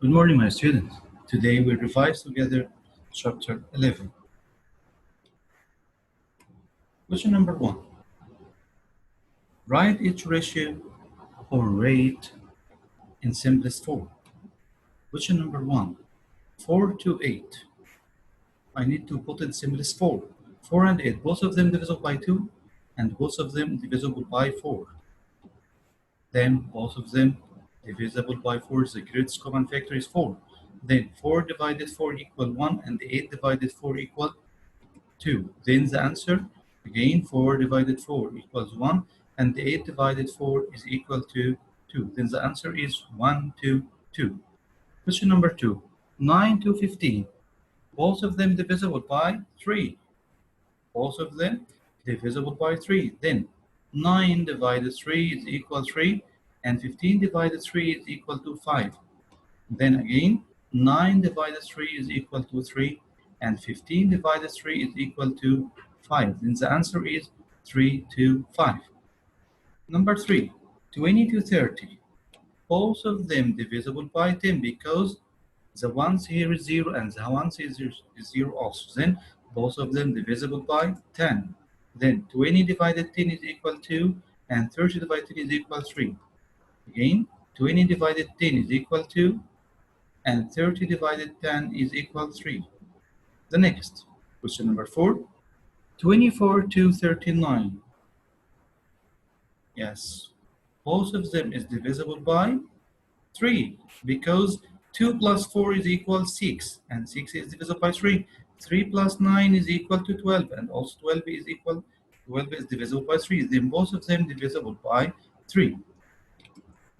Good morning, my students. Today we revise together chapter 11. Question number 1. Write each ratio or rate in simplest form. Question number 1. 4 to 8. I need to put in simplest form. 4 and 8, both of them divisible by 2 and both of them divisible by 4. Then both of them divisible by 4, the greatest common factor is 4. Then 4 divided 4 equal 1 and 8 divided 4 equal 2. Then the answer, again, 4 divided 4 equals 1, and 8 divided 4 is equal to 2. Then the answer is 1, 2, 2. Question number 2. 9 to 15. Both of them divisible by 3. Both of them divisible by 3. Then 9 divided 3 is equal to 3, and 15 divided 3 is equal to 5. Then again, 9 divided 3 is equal to 3, and 15 divided 3 is equal to 5. Then the answer is 3 to 5. Number 3, 20 to 30. Both of them divisible by 10 because the ones here is 0 and the ones here is 0 also. Then both of them divisible by 10. Then 20 divided 10 is equal to, and 30 divided 10 is equal to 3. Again, 20 divided 10 is equal to, and 30 divided 10 is equal to 3. The next, question number 4, 24 to 39. Yes, both of them is divisible by 3 because 2 plus 4 is equal to 6, and 6 is divisible by 3. 3 plus 9 is equal to 12, and also 12 is divisible by 3. Then both of them divisible by 3.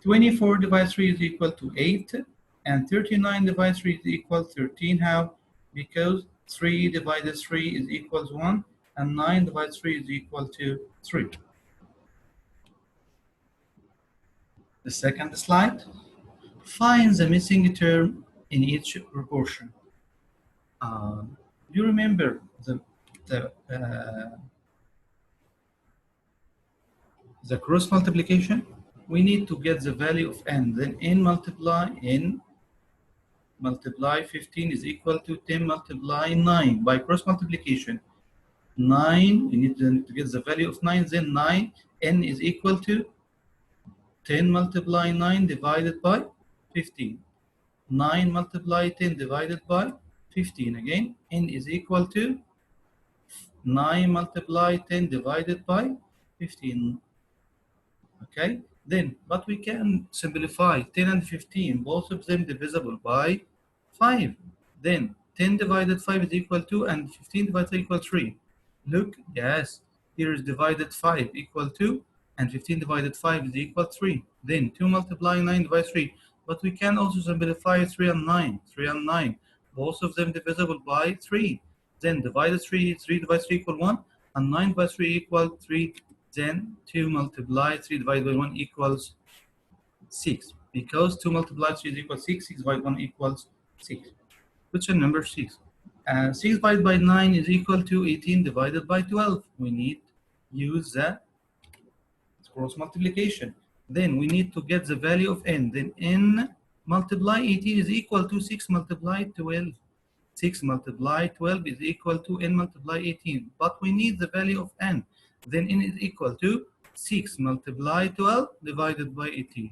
24 divided 3 is equal to 8, and 39 divided 3 is equal to 13. How? Because 3 divided 3 is equal to 1, and 9 divided 3 is equal to 3. The second slide. Find the missing term in each proportion. Do you remember the cross multiplication? We need to get the value of n. Then n multiply 15 is equal to 10 multiply 9 by cross multiplication. 9, we need to get the value of 9, then 9, n is equal to 10 multiply 9 divided by 15. 9 multiply 10 divided by 15. Again, n is equal to 9 multiply 10 divided by 15. Okay, then, but we can simplify 10 and 15, both of them divisible by 5. Then 10 divided 5 is equal to, and 15 divided 5 equal 3. Look, yes, here is divided 5 equal to, and 15 divided 5 is equal to 3. Then 2 multiply 9 divided 3. But we can also simplify 3 and 9. 3 and 9, both of them divisible by 3. Then divided 3, 3 divided 3 equal 1, and 9 divided 3 equal 3. Then 2 multiply 3 divided by 1 equals 6. Because 2 multiply 3 is equal to 6, 6 divided by 1 equals 6. Question number 6. 6 divided by 9 is equal to 18 divided by 12. We need to use the cross multiplication. Then we need to get the value of n. Then n multiply 18 is equal to 6 multiply 12. 6 multiply 12 is equal to n multiply 18. But we need the value of n. Then n is equal to 6 multiply 12 divided by 18.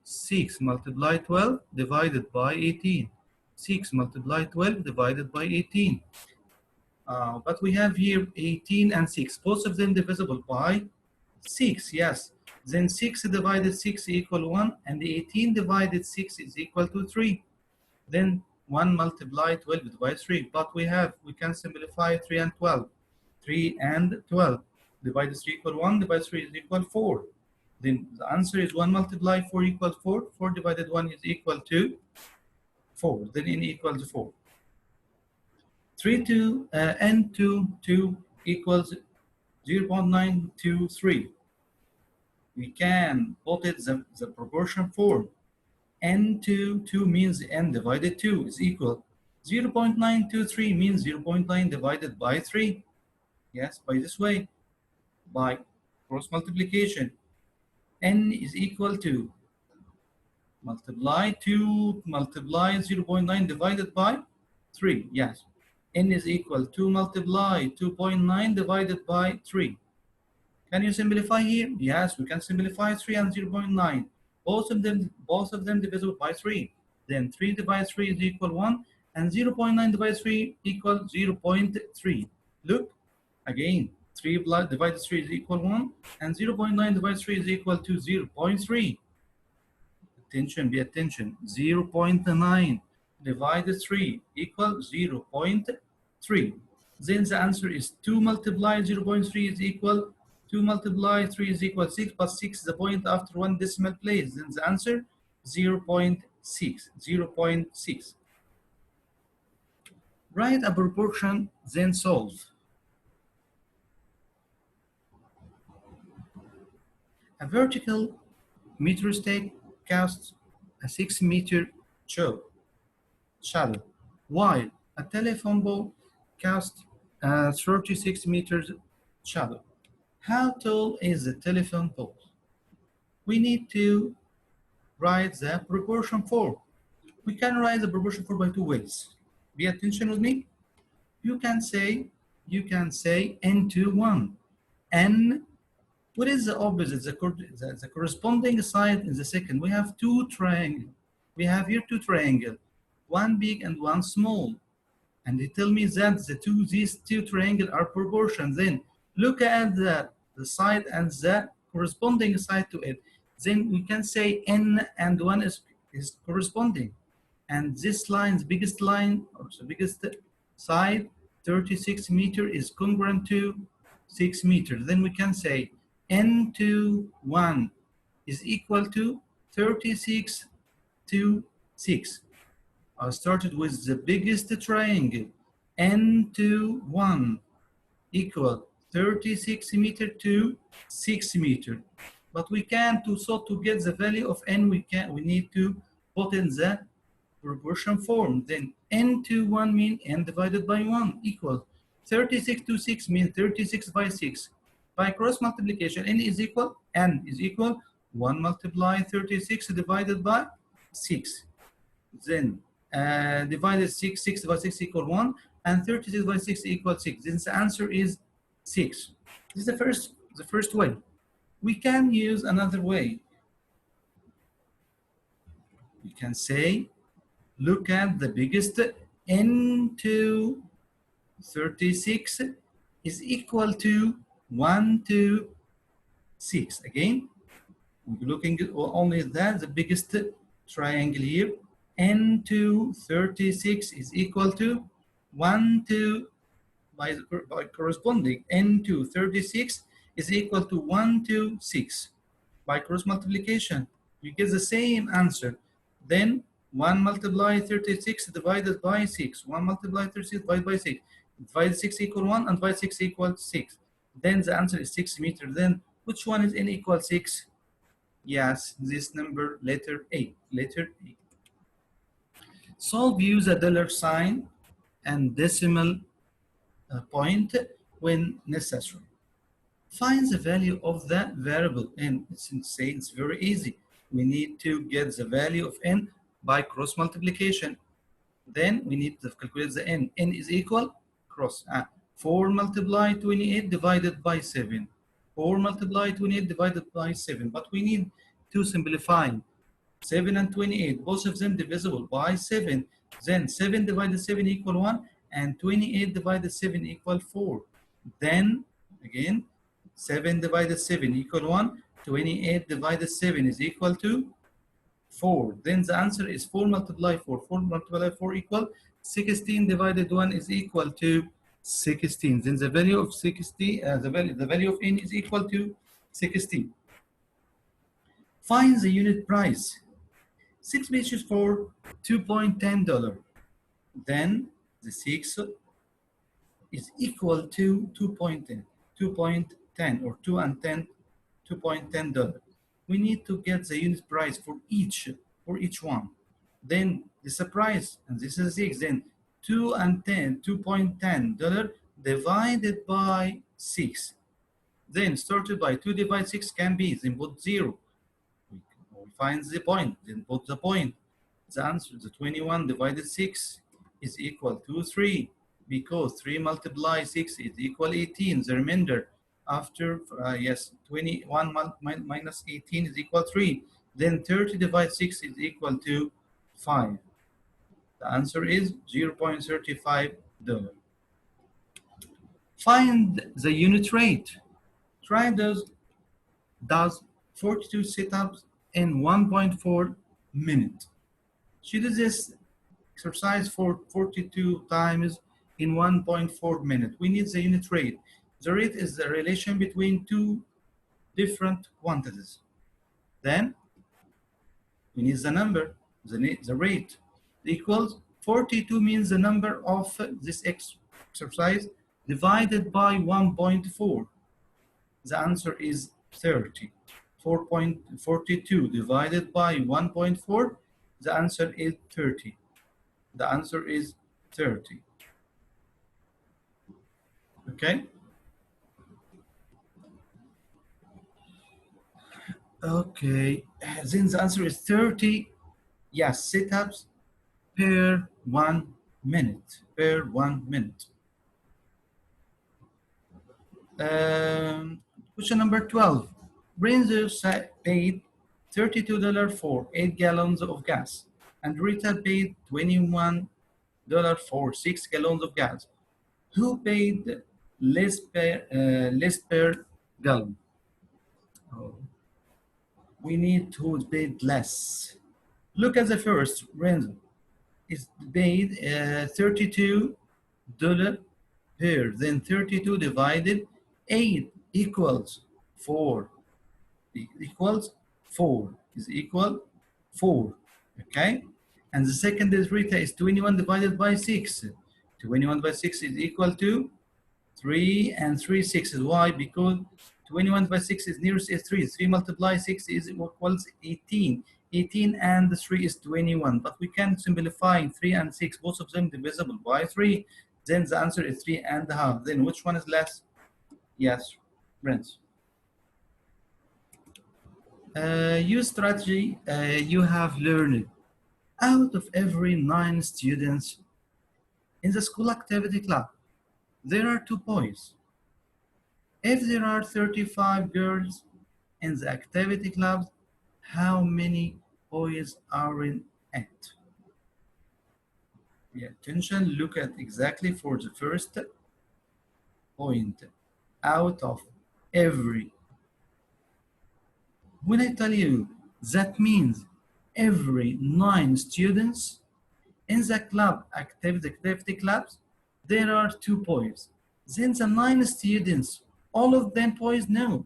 6 multiply 12 divided by 18. 6 multiply 12 divided by 18. But we have here 18 and 6. Both of them divisible by 6, yes. Then 6 divided 6 equal 1, and 18 divided 6 is equal to 3. Then 1 multiply 12 divided 3. But we can simplify 3 and 12. 3 and 12. Divided 3 equal 1, divided 3 is equal 4. Then the answer is 1 multiply 4 equals 4. 4 divided 1 is equal to 4. Then n equals 4. 3 to n to 2 equals 0.923. We can put it the proportion form. n to 2 means n divided 2 is equal. 0.923 means 0.9 divided by 3. Yes, by this way, by cross multiplication. N is equal to multiply 2 multiply 0.9 divided by 3. Yes. N is equal to multiply 2.9 divided by 3. Can you simplify here? Yes, we can simplify 3 and 0.9. Both of them divisible by 3. Then 3 divided 3 is equal 1, and 0.9 divided 3 equals 0.3. Look, again, 3 divided 3 is equal 1, and 0.9 divided 3 is equal to 0.3. Attention, be attention. 0.9 divided 3 equals 0.3. Then the answer is 2 multiply 0.3 is equal 2 multiply 3 is equal 6, but 6 is the point after one decimal place. Then the answer 0.6. 0.6. Write a proportion, then solve. A vertical meter stick casts a 6-meter shadow, while a telephone pole casts a 36 meters shadow. How tall is the telephone pole? We need to write the proportion for. We can write the proportion for by 2 ways. Be attention with me. You can say n to 1. N, what is the opposite? The corresponding side in the second. We have two triangles. We have here two triangles, one big and one small. And they tell me that these two triangles are proportions. Then look at the side and the corresponding side to it. Then we can say n and 1 is corresponding. And this line, the biggest line, or the biggest side, 36 meters is congruent to 6 meters. Then we can say n to 1 is equal to 36 to 6. I started with the biggest triangle. N to 1 equal 36 meter to 6 meter. But we can, to get the value of n, we need to put in the proportion form. Then n to 1 means n divided by 1 equals 36 to 6 means 36 by 6. By cross multiplication, n is equal 1 multiply 36 divided by 6. Then divided 6 by 6 equal 1, and 36 by 6 equals 6. Then the answer is 6. This is the first way. We can use another way. We can say, look at the biggest, n to 36 is equal to 1 to 6. Again, we're looking at only that, the biggest triangle here. N to 36 is equal to 1 to, by corresponding, n to 36 is equal to 1 to 6. By cross multiplication, you get the same answer. Then 1 multiply 36 divided by 6. 1 multiply 36 divided by 6. Divide 6 equal 1 and divide 6 equals 6. Then the answer is 6 meters. Then which one is n equal 6? Yes, this number, letter A. Letter A. Solve, use a dollar sign and decimal point when necessary. Find the value of that variable n. It's very easy. We need to get the value of n by cross multiplication. Then we need to calculate the n. N is equal, cross, 4 multiply 28 divided by 7. 4 multiply 28 divided by 7. But we need to simplify. 7 and 28, both of them divisible by 7. Then 7 divided 7 equal 1, and 28 divided 7 equal 4. Then, again, 7 divided 7 equal 1, 28 divided 7 is equal to 4. Then the answer is 4 multiply 4. 4 multiply 4 equal 16 divided 1 is equal to 16. Then the value of 60, the value of n is equal to 16. Find the unit price. 6 pieces for $2.10. Then the 6 is equal to 2.10. 2.10 or 2 and 10, $2.10. We need to get the unit price for each one. Then this is a price, and this is 6. Then 2 and 10, $2.10 divided by 6. Then started by 2 divided 6 can be, then put 0. Find the point, then put the point. The answer, the 21 divided 6 is equal to 3, because 3 multiplied 6 is equal 18. The remainder after, yes, 21 minus 18 is equal 3. Then 30 divided 6 is equal to 5. The answer is $0.35. Find the unit rate. Try does 42 sit-ups in 1.4 minutes. She does this exercise for 42 times in 1.4 minutes. We need the unit rate. The rate is the relation between two different quantities. Then we need the number, the rate. Equals 42 means the number of this exercise divided by 1.4. The answer is 30. 4.42 divided by 1.4, the answer is 30. The answer is 30. Okay? Okay. Then the answer is 30, yes, sit-ups per 1 minute. Per 1 minute. Question number 12. Renzo paid $32 for 8 gallons of gas, and Rita paid $21 for 6 gallons of gas. Who paid less per gallon? Oh. We need who paid less. Look at the first. Renzo is paid $32 per, then 32 divided 8 equals 4. Equals 4 is equal 4. Okay? And the second is Rita is 21 divided by 6. 21 by 6 is equal to 3, and 3 6s. Why? Because 21 by 6 is nearest is 3. 3 multiplied 6 is equals 18. 18 and 3 is 21. But we can simplify 3 and 6, both of them divisible by 3. Then the answer is 3.5. Then which one is less? Yes, Prince. Use strategy you have learned. Out of every 9 students in the school activity club, there are 2 boys. If there are 35 girls in the activity clubs, how many boys are in it? Pay attention, look at exactly for the first point. Out of every. When I tell you, that means every 9 students in the club, activity clubs, there are 2 boys. Then the 9 students, all of them boys? No,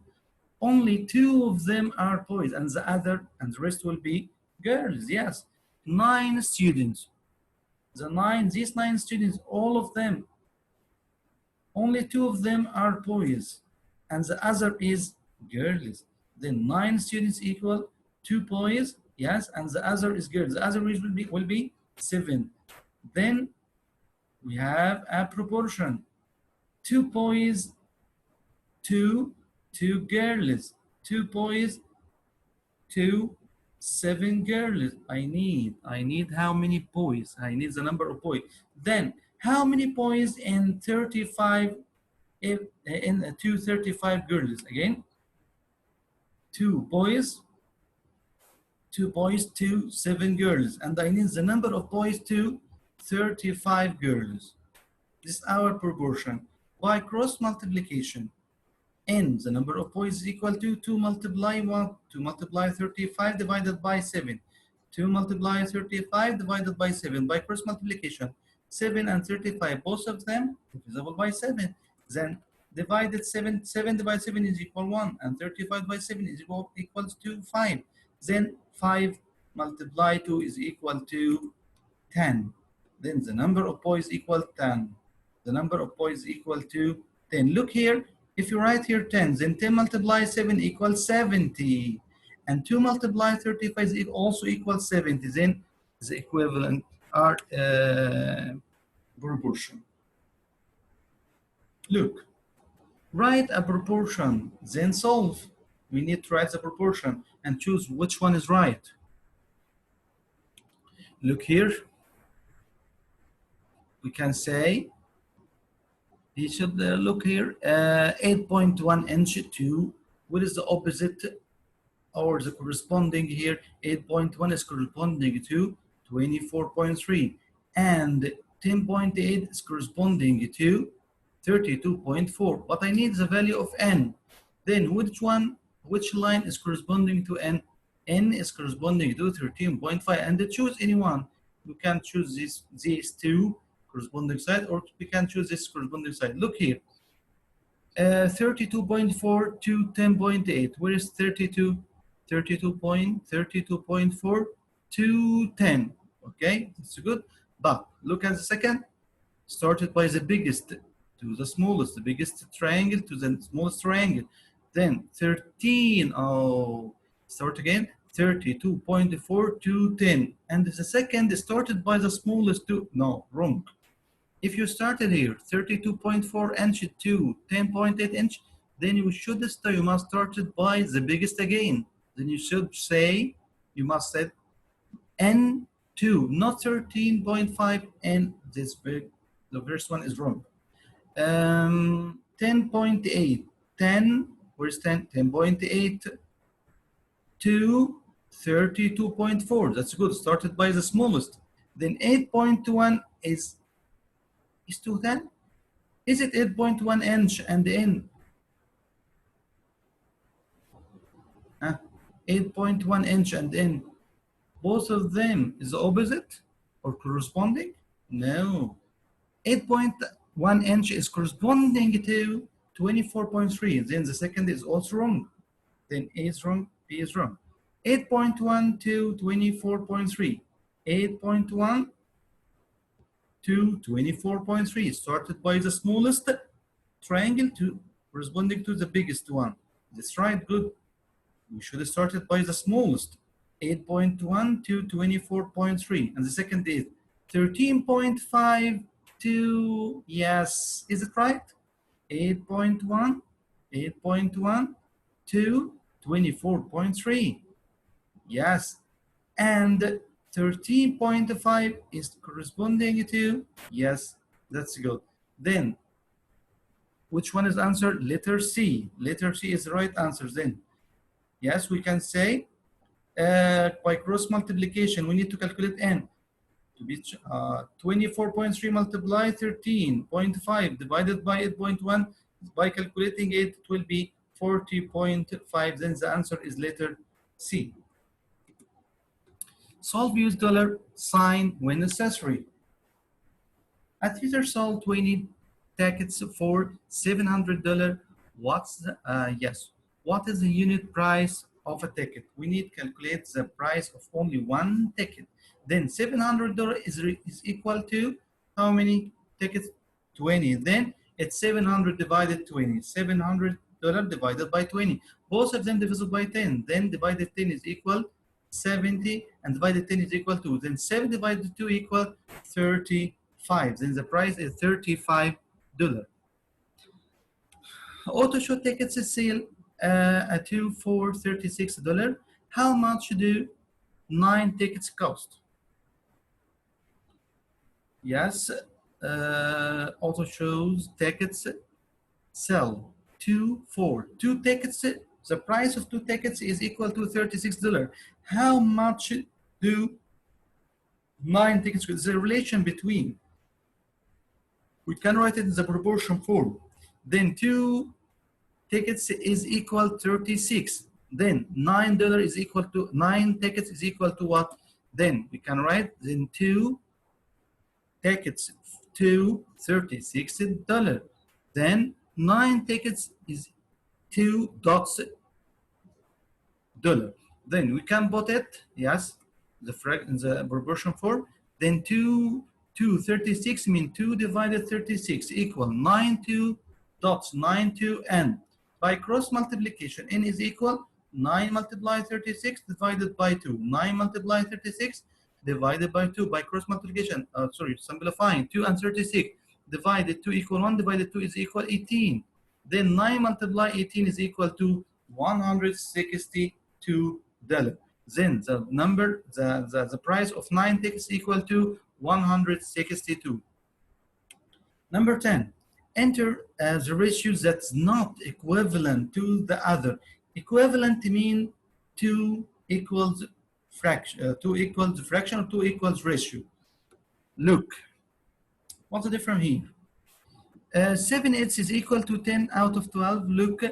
only 2 of them are boys, and the rest will be girls. Yes, 9 students. These 9 students, all of them, only 2 of them are boys, and the other is girls. Then 9 students equal 2 boys, yes, and the other is girls. The other will be 7. Then we have a proportion: 2 boys, 2 girls, 2 boys, 2, 7 girls. I need how many boys? I need the number of boys. Then how many boys in 35 in 235 girls? Again, 2 boys, 2, 7 girls, and I need the number of boys to 35 girls. This is our proportion. By cross multiplication, n, the number of boys is equal to 2 multiply 1, 2 multiply 35 divided by 7. 2 multiply 35 divided by 7. By cross multiplication, 7 and 35, both of them divisible by 7. Then divided 7 divided 7 is equal 1, and 35 by 7 is equals to 5. Then 5 multiplied 2 is equal to 10. Then the number of boys equal 10. The number of boys equal to 10. Look here, if you write here 10, then 10 multiplied 7 equals 70. And 2 multiplied 35 is also equals 70. Then the equivalent are proportion. Look, write a proportion, then solve. We need to write the proportion. and choose which one is right. Look here. We can say, you should look here, 8.1 inch to, what is the opposite or the corresponding here? 8.1 is corresponding to 24.3, and 10.8 is corresponding to 32.4, but I need the value of n. Then which line is corresponding to n? N is corresponding to 13.5, and choose any one. You can choose these two corresponding side, or we can choose this corresponding side. Look here, 32.4 to 10.8. Where is 32? 32.4 to 10. Okay, that's good. But look at the second. Started by the biggest to the smallest, the biggest triangle to the smallest triangle. Then 13. Oh, start again. 32.4 to 10. And the second started by the smallest to, no, wrong. If you started here 32.4 inch to 10.8 inch, then you must start it by the biggest again. Then you should say, you must say N2, not 13.5, and this big, the first one is wrong. 10.8, 10, where's 10? 10.8 to 32.4, that's good, started by the smallest. Then 8.1 is to 10. Is it 8.1 inch and n? 8.1 inch and n. Both of them is the opposite or corresponding? No. 8.1 inch is corresponding to 24.3. Then the second is also wrong. Then A is wrong, B is wrong. 8.1 to 24.3. 8.1 to 24.3, started by the smallest triangle to corresponding to the biggest one. That's right, good. We should have started by the smallest, 8.1 to 24.3, and the second is 13.5 to, yes, is it right? 8.1 to 24.3, yes, and 13.5 is corresponding to, yes, that's good. Then, which one is answer? Letter C. Letter C is the right answer then. Yes, we can say by cross multiplication, we need to calculate n. To be 24.3 multiply 13.5 divided by 8.1. By calculating it, it will be 40.5. Then the answer is letter C. Solve use dollar sign when necessary. At user sold 20 tickets for $700. What's the, yes, what is the unit price of a ticket? We need to calculate the price of only one ticket. Then $700 is equal to how many tickets? 20. Then it's 700 divided 20. $700 divided by 20. Both of them divided by 10. Then divided 10 is equal 70, and divided 10 is equal to, then 7 divided 2 equal 35. Then the price is $35. Auto show tickets sale at 2 for $36. How much do 9 tickets cost? Yes, auto shows tickets sell 2 for 2 tickets. The price of 2 tickets is equal to $36. How much do 9 tickets? There's a relation between. We can write it in the proportion form. Then 2 tickets is equal to 36. Then $9 is equal to 9 tickets is equal to what? Then we can write then 2 tickets to $36. Then 9 tickets is $2. Then we can put it, yes, the proportion form. Then 36 mean 2 divided 36 equal 92 dots, 92 n. By cross multiplication, n is equal 9 multiplied 36 divided by 2. 9 multiplied 36 divided by 2. By cross multiplication, simplifying, 2 and 36 divided 2 equal 1 divided 2 is equal 18. Then 9 multiplied 18 is equal to $162. $. Then the number, the price of 9 tickets equal to 162. Number 10, enter the ratio that's not equivalent to the other. Equivalent mean 2 equals fraction, 2 equals fraction, or 2 equals ratio. Look, what's the difference here? 7/8 is equal to 10 out of 12. Look,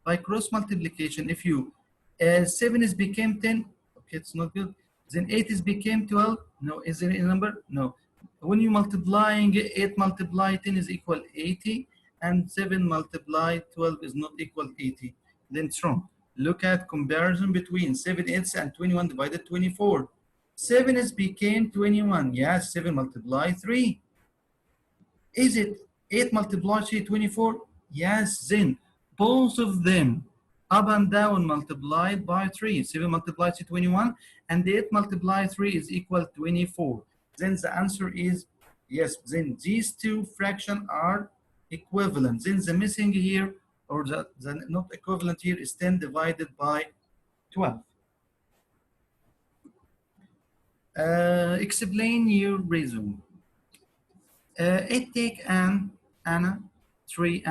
by cross multiplication, if you 7 is became 10, okay, it's not good. Then 8 is became 12. No, is there a number? No. When you multiplying 8 multiply 10 is equal 80, and 7 multiply 12 is not equal 80. Then it's wrong. Look at comparison between 7/8 and 21 divided 24. 7 is became 21. Yes, 7 multiply 3. Is it 8 multiplied 3, 24? Yes, then both of them up and down multiplied by 3. 7 multiplied 3, 21, and 8 multiplied 3 is equal 24. Then the answer is yes. Then these two fractions are equivalent. Then the missing here, or the not equivalent here, is 10 divided by 12. Explain your reason. It takes Anna 3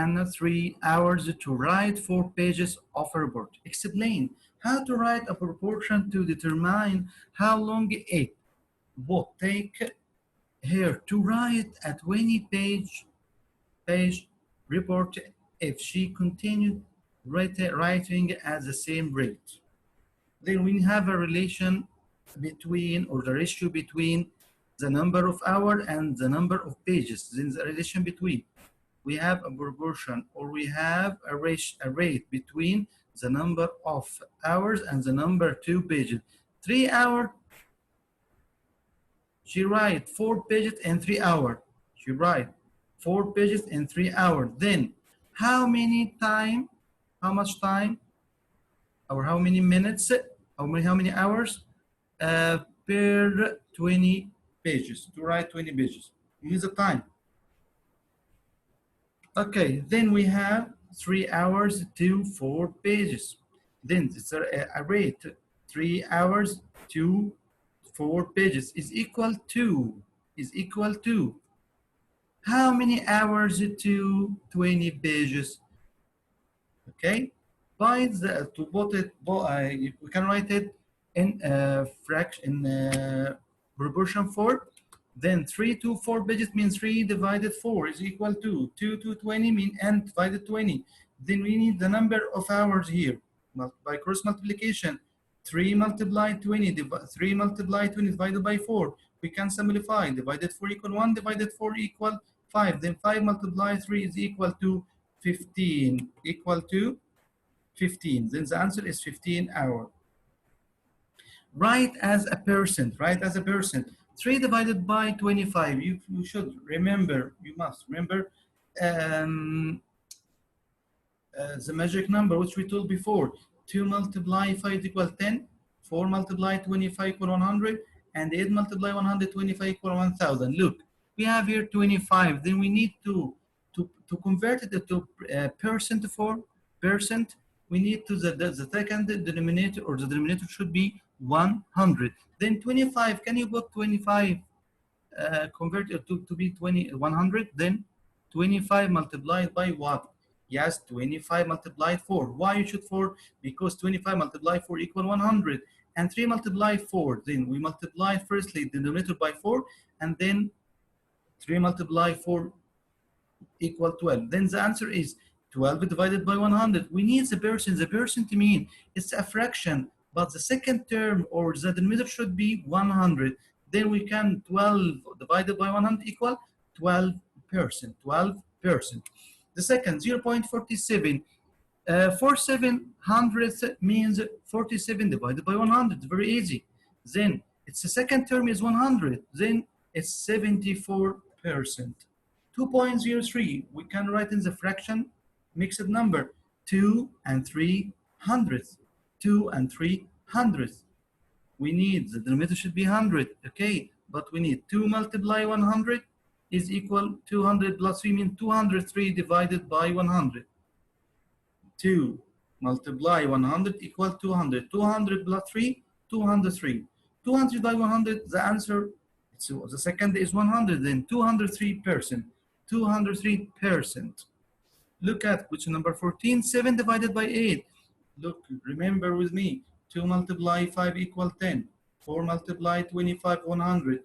hours to write 4 pages of a report. Explain how to write a proportion to determine how long it would take her to write a 20-page report if she continued writing at the same rate. Then we have a relation between, or the ratio between, the number of hours and the number of pages. Then the relation between, we have a proportion, or we have a rate between the number of hours and the number 2 pages. 3 hours, she write 4 pages in 3 hours. She write 4 pages in 3 hours. Then how much time, or how many minutes, how many hours per 20 pages, to write 20 pages. Use the time. Okay, then we have 3 hours to 4 pages. Then it's a rate, 3 hours to 4 pages is equal to how many hours to 20 pages? Okay, by the, to put it, we can write it in proportion 4. Then 3 to 4 pages means 3 divided 4 is equal to 2 to 20 mean n divided 20. Then we need the number of hours here. By cross multiplication, 3 multiplied 20 divided by 4. We can simplify. Divided 4 equal 1, divided 4 equal 5. Then 5 multiplied 3 is equal to 15. Equal to 15. Then the answer is 15 hours. Write as a percent. 3 divided by 25. You should remember, you must remember the magic number which we told before. 2 multiply 5 equal 10, 4 multiply 25 equal 100, and 8 multiply 125 equal 1000. Look, we have here 25. Then we need to convert it to percent. For percent, we need to the second denominator, or the denominator should be 100. Then 25, can you put 25 convert it to be 100? Then 25 multiplied by what? Yes, 25 multiplied 4. Why you should 4? Because 25 multiplied 4 equal 100. And 3 multiplied 4. Then we multiply firstly the denominator by 4, and then 3 multiplied 4 equal 12. Then the answer is 12 divided by 100. We need the percent. The percent mean it's a fraction, but the second term, or the denominator, should be 100. Then we can 12 divided by 100 equal 12%. 12%. The second, 0.47. 4/700 means 47 divided by 100. Very easy. Then its the second term is 100. Then it's 74%. 2.03. We can write in the fraction mixed number 2 and 3 hundredths. 2 and 3 hundredths. We need the denominator should be 100. Okay, but we need 2 multiply 100 is equal 200 plus 3 means 203 divided by 100. 2 multiply 100 equal 200. 200 plus 3, 203. 200 by 100, the answer, so the second is 100, then 203%. 203%. Look at question number 14, 7 divided by 8. Look, remember with me, 2 multiply 5 equal 10. 4 multiply 25, 100.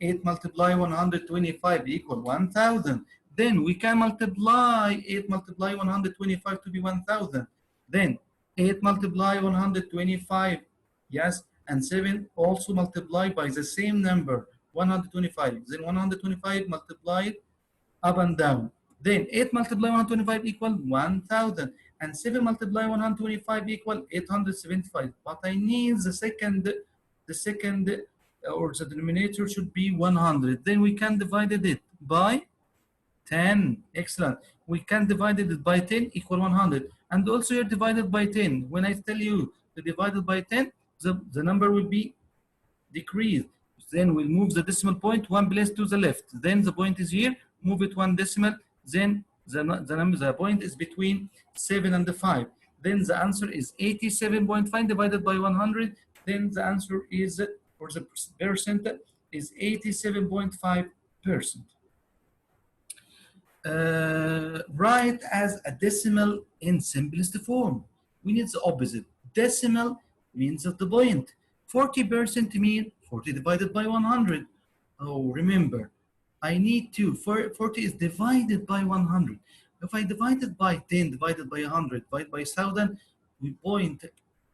8 multiply 125 equal 1000. Then we can multiply 8 multiply 125 to be 1000. Then 8 multiply 125, yes, and 7 also multiply by the same number, 125. Then 125 multiplied up and down. Then 8 multiply 125 equal 1000, and 7 multiply 125 equal 875. But I need the second, or the denominator should be 100. Then we can divide it by 10. Excellent. We can divide it by 10 equal 100. And also you're divided by 10. When I tell you to divide it by 10, the number will be decreased. Then we'll move the decimal point one place to the left. Then the point is here, move it one decimal. Then the point is between 7 and 5. Then the answer is 87.5 divided by 100. Then the answer is, for the percent, is 87.5%. Write as a decimal in simplest form. We need the opposite. Decimal means of the point. 40% mean 40 divided by 100. Oh, remember, I need to, 40 is divided by 100. If I divide it by 10, divided by 100, divided by 1000, we point,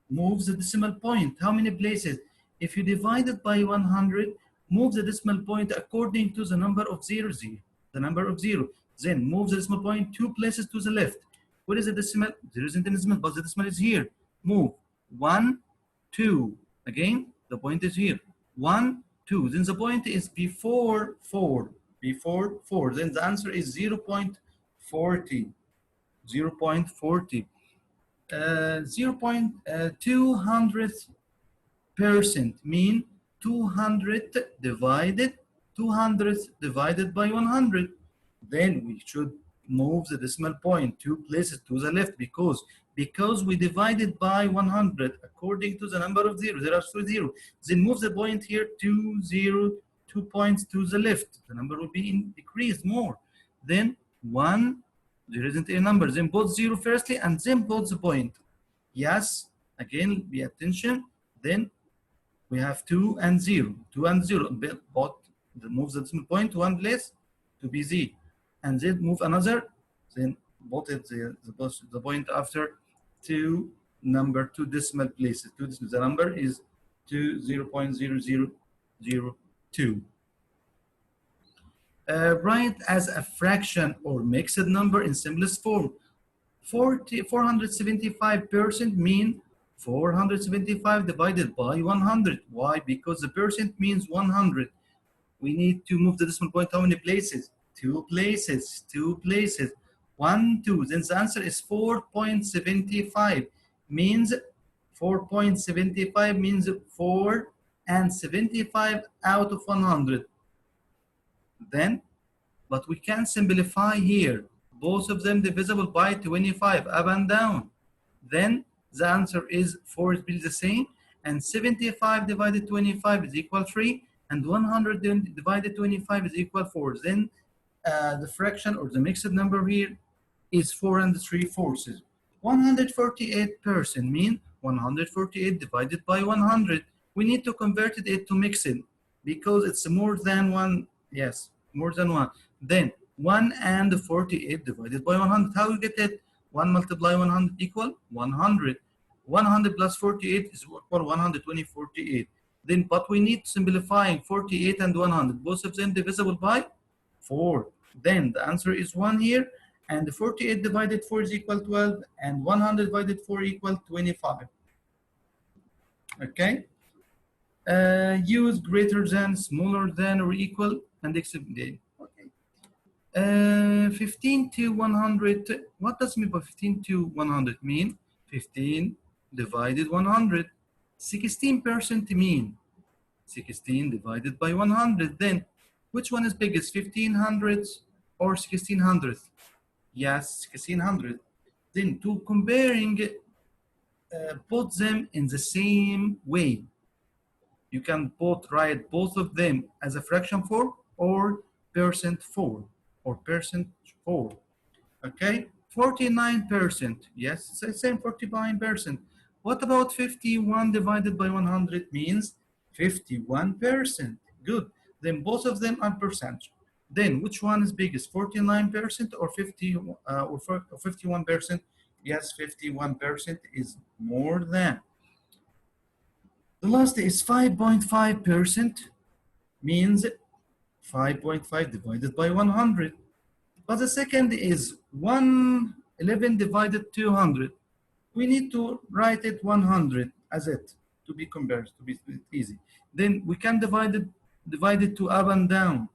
moves the decimal point. How many places? If you divide it by 100, move the decimal point according to the number of zeros here, the number of zero. Then move the decimal point 2 places to the left. What is the decimal? There isn't a decimal, but the decimal is here. Move 1, 2. Again, the point is here. 1, 2. Then the point is before 4. Before 4. Then the answer is 0.40. 0.40. 200% mean 200 divided by 100. Then we should move the decimal point 2 places to the left because we divided by 100 according to the number of zeros. There are 2 zeros. Then move the point here 2 points to the left. The number will be decreased more. Then 1, there isn't a number. Then put 0 firstly and then put the point. Yes, again, be attention. Then we have 2 and 0. 2 and 0. But move the decimal point to one place to be 0. And then move another, then put it the point after 2 decimal places. The number is 0.0002. Write as a fraction or mixed number in simplest form. 475% mean 475 divided by 100. Why? Because the percent means 100. We need to move the decimal point how many places? 2 places, 2 places. 1, 2. Then the answer is 4.75. Means 4.75 means 4 and 75 out of 100. Then, but we can simplify here. Both of them divisible by 25, up and down. Then the answer is 4 is the same, and 75 divided 25 is equal 3, and 100 divided 25 is equal 4. Then the fraction or the mixed number here is 4 and 3/4. 148% mean 148 divided by 100. We need to convert it to mixed because it's more than 1. Yes, more than 1. Then 1 and 48 divided by 100. How you get it? 1 multiply 100 equal 100. 100 plus 48 is equal 120, 48. Then, but we need simplifying 48 and 100. Both of them divisible by 4. Then the answer is 1 here, and 48 divided 4 is equal 12, and 100 divided 4 equal 25. Okay. Use greater than, smaller than, or equal, and except day. Okay. 15 to 100. What does mean by 15 to 100 mean? 15 divided 100. 16% mean 16 divided by 100. Then which one is biggest, 1500 or 1600? Yes, 1600. Then to comparing put them in the same way. You can write both of them as a fraction 4 or percent 4 or percent 4. Okay, 49%. Yes, it's the same 49%. What about 51 divided by 100 means 51%. Good. Then both of them are percentage. Then which one is biggest, 49% or 51%? Yes, 51% is more than. The last is 5.5% means 5.5 divided by 100. But the second is 111 divided 200. We need to write it 100 as it to be compared, to be easy. Then we can divide it to up and down.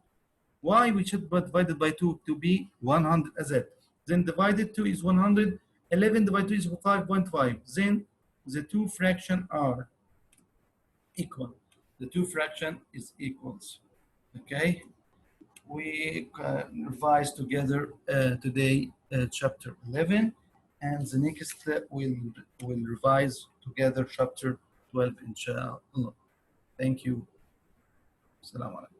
Why we should divide it by 2 to be 100 as it. Then divided 2 is 100. 11 divided 2 is 5.5. Then the two fractions are equal. The two fraction is equals. Okay. We revise together today chapter 11, and the next we'll revise together chapter 12 inshallah. Thank you. Assalamu alaikum.